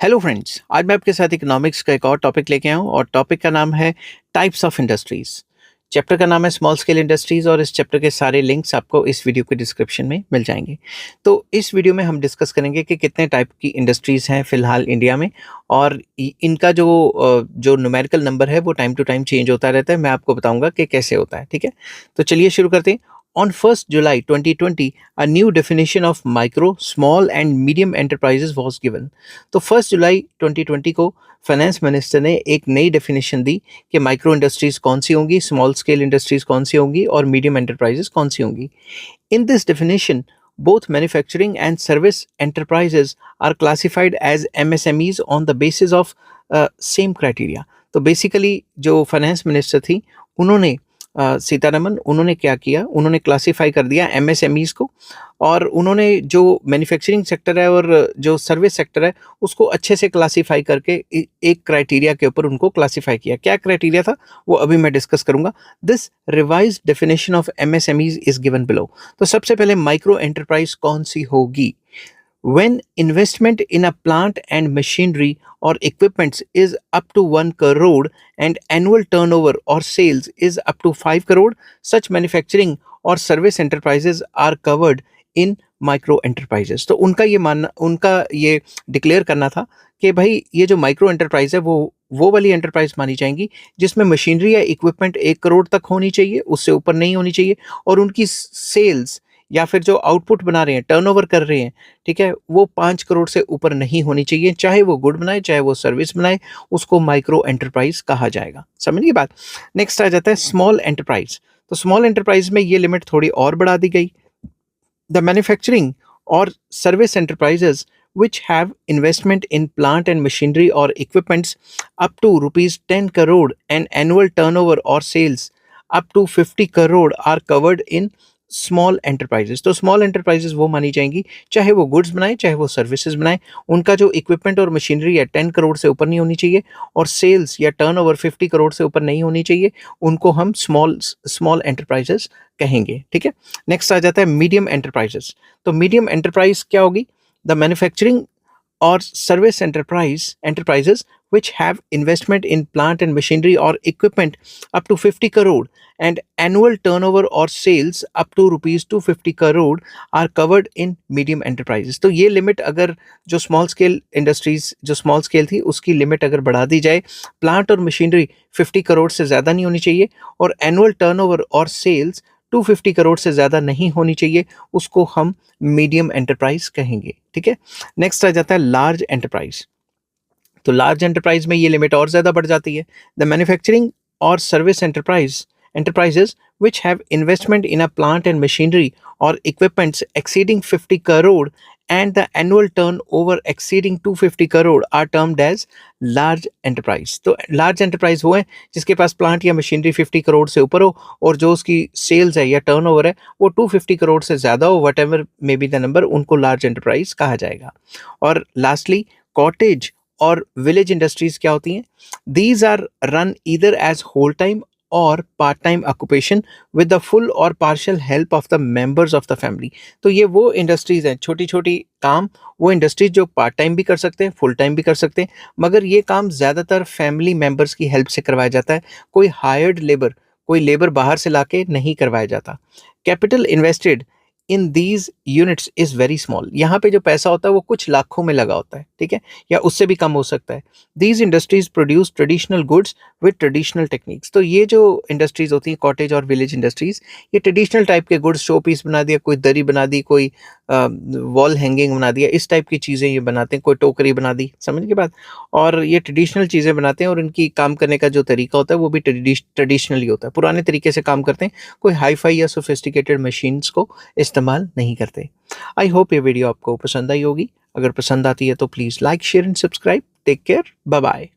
Hello friends, आज मैं आपके साथ इकोनॉमिक्स का एक और टॉपिक लेके आया हूँ और टॉपिक का नाम है टाइप्स ऑफ इंडस्ट्रीज। चैप्टर का नाम है स्मॉल स्केल इंडस्ट्रीज और इस चैप्टर के सारे लिंक्स आपको इस वीडियो के डिस्क्रिप्शन में मिल जाएंगे। तो इस वीडियो में हम डिस्कस करेंगे कि कितने टाइप की इंडस्ट्रीज हैं फिलहाल इंडिया में और इनका जो न्यूमेरिकल नंबर है वो टाइम टू टाइम चेंज होता रहता है। मैं आपको बताऊंगा कि कैसे होता है। ठीक है, तो चलिए शुरू करते हैं। On 1st July 2020, a new definition of micro, small and medium enterprises was given. तो 1 जुलाई 2020 को फाइनेंस मिनिस्टर ने एक नई डेफिनेशन दी कि माइक्रो इंडस्ट्रीज कौन सी होंगी, स्मॉल स्केल इंडस्ट्रीज कौन सी होंगी और मीडियम एंटरप्राइजेस कौन सी होंगी। In this definition both manufacturing and service enterprises are classified as MSMEs on the basis of same criteria. तो बेसिकली जो फाइनेंस मिनिस्टर थी उन्होंने सीतारमन उन्होंने क्या किया, उन्होंने क्लासिफाई कर दिया एमएसएमईज को और उन्होंने जो मैन्युफैक्चरिंग सेक्टर है और जो सर्विस सेक्टर है उसको अच्छे से क्लासिफाई करके एक क्राइटेरिया के ऊपर उनको क्लासिफाई किया। क्या क्राइटेरिया था वो अभी मैं डिस्कस करूंगा। This revised definition of MSMEs is given below. तो सबसे पहले माइक्रो एंटरप्राइज कौन सी होगी? When investment in a plant and machinery or equipments is up to 1 crore and annual turnover or sales is up to 5 crore, such manufacturing or service enterprises are covered in micro enterprises. तो उनका ये declare करना था कि भाई ये जो micro enterprise है वो वाली एंटरप्राइज मानी जाएंगी जिसमें मशीनरी या इक्विपमेंट 1 करोड़ तक होनी चाहिए, उससे ऊपर नहीं होनी चाहिए और उनकी सेल्स या फिर जो आउटपुट बना रहे हैं, टर्नओवर कर रहे हैं, ठीक है, वो 5 करोड़ से ऊपर नहीं होनी चाहिए। चाहे वो गुड बनाए चाहे वो सर्विस बनाए, उसको माइक्रो एंटरप्राइज कहा जाएगा। समझ गई बात। नेक्स्ट आ जाता है स्मॉल एंटरप्राइज। तो स्मॉल एंटरप्राइज में ये लिमिट थोड़ी और बढ़ा दी गई। The manufacturing or service enterprises which have investment in plant and machinery or equipments up to rupees 10 crore and annual turnover or sales up to 50 crore are covered in small enterprises. तो small enterprises वो मानी जाएंगी चाहे वो goods बनाए चाहे वो services बनाए, उनका जो इक्विपमेंट और मशीनरी है 10 करोड़ से ऊपर नहीं होनी चाहिए और सेल्स या टर्नओवर 50 करोड़ से ऊपर नहीं होनी चाहिए, उनको हम स्मॉल एंटरप्राइजेस कहेंगे। ठीक है, नेक्स्ट आ जाता है मीडियम एंटरप्राइजेस। तो मीडियम एंटरप्राइज क्या होगी? The manufacturing or service enterprises which have investment in plant and machinery or equipment up to 50 crore and annual turnover or sales up to rupees 250 crore are covered in medium enterprises। तो ये limit अगर जो small scale थी उसकी limit अगर बढ़ा दी जाए, plant और मशीनरी 50 करोड़ से ज़्यादा नहीं होनी चाहिए और एनुअल टर्नओवर और सेल्स 250 करोड़ से ज़्यादा नहीं होनी चाहिए, उसको हम मीडियम एंटरप्राइज कहेंगे। ठीक है, नेक्स्ट आ जाता है लार्ज एंटरप्राइज। तो लार्ज एंटरप्राइज में ये लिमिट और ज़्यादा बढ़ जाती है। द मैन्युफैक्चरिंग और service enterprises which have investment in a plant and machinery or equipments exceeding 50 crore and the annual turnover exceeding 250 crore are termed as large enterprise। तो लार्ज एंटरप्राइज वो है जिसके पास प्लांट या मशीनरी 50 करोड़ से ऊपर हो और जो उसकी सेल्स है या टर्नओवर है वो 250 करोड़ से ज़्यादा हो, whatever may be the number, उनको लार्ज एंटरप्राइज कहा जाएगा। और लास्टली कॉटेज और विलेज इंडस्ट्रीज क्या होती हैं? These are run either as whole time और part time occupation with the full और partial help of the members of the family. तो ये वो इंडस्ट्रीज हैं, छोटी छोटी काम, वो इंडस्ट्रीज जो पार्ट टाइम भी कर सकते हैं, फुल टाइम भी कर सकते हैं, मगर ये काम ज़्यादातर फैमिली मेंबर्स की हेल्प से करवाया जाता है। कोई हायर्ड लेबर, कोई लेबर बाहर से लाके नहीं करवाया जाता। Capital invested in these units is very small. यहाँ पे जो पैसा होता है वो कुछ लाखों में लगा होता है, ठीक है, या उससे भी कम हो सकता है। These industries produce traditional goods with traditional techniques. तो ये जो इंडस्ट्रीज होती हैं कॉटेज और विलेज इंडस्ट्रीज, ये ट्रेडिशनल टाइप के गुड्स, शो पीस बना दिया, कोई दरी बना दी, कोई वॉल हैंगिंग बना दिया, इस टाइप की चीज़ें ये बनाते हैं, कोई टोकरी बना दी, समझ के बाद। और ये ट्रेडिशनल चीज़ें बनाते हैं और इनकी काम करने का जो तरीका होता है वो भी ट्रेडिशनली होता है, पुराने तरीके से काम करते हैं, कोई हाई-फाई या सोफिस्टिकेटेड मशीन्स को इस्तेमाल नहीं करते। आई होप ये वीडियो आपको पसंद आई होगी। अगर पसंद आती है तो please like, share and subscribe. Take care, bye bye.